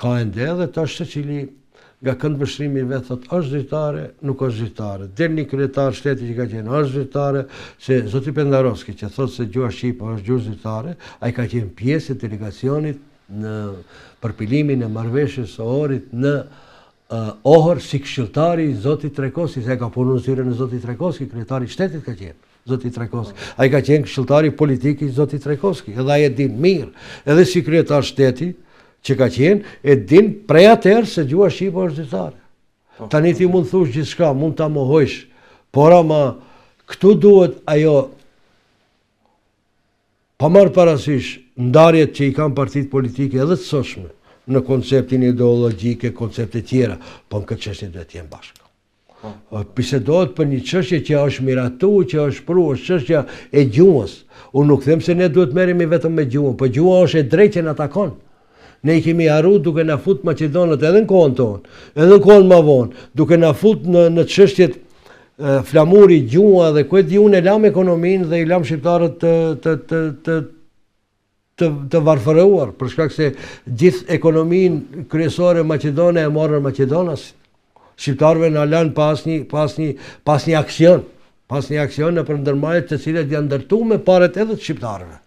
ka ende edhe tash secili nga këndvështrimi vetë thot është zyrtare, nuk është zyrtare. Del një kryetar shteti që ka qenë është zyrtare, se zoti Pendarovski që thot se gjuha shqipe është gjuhë zyrtare, ai ka qenë pjesë e delegacionit në përpilimin e marrëveshjes së Orit në Ohër si këshilltari i zotit Trekosi, se ka punuar në zyrën e zotit Trekoski, kryetari i shtetit ka qenë. Zoti Trekoski. Ai ka qenë këshilltari politik i zotit Trekoski, edhe ai e din mirë, edhe si kryetar shteti që ka qenë, e din prej atëherë se gjuha shqipe është zyrtare. Tani ti mund thush gjithçka, mund ta mohojsh, por ama këtu duhet ajo pa marrë parasysh ndarjet që i kanë partitë politike edhe të sotshme në konceptin ideologjike, koncepte tjera, po në këtë çështje duhet të jenë bashkë. Bisedohet për një çështje që është miratu, që është pru, është çështja e gjuhës. Unë nuk them se ne duhet merremi vetëm me gjuhën, po gjuha është e drejtë që na takon. Ne i kemi harru duke na fut Maqedonët edhe në kohën tonë, edhe në kohën më vonë, duke na fut në çështjet flamuri, gjuha dhe ku e di unë e lam ekonominë dhe i lam shqiptarët të varfëruar, për shkak se gjithë ekonominë kryesore maqedone e morën Maqedonasit. Shqiptarëve na lanë pas një aksion në për ndërmarrjet të cilat janë ndërtuar me paret edhe të shqiptarëve.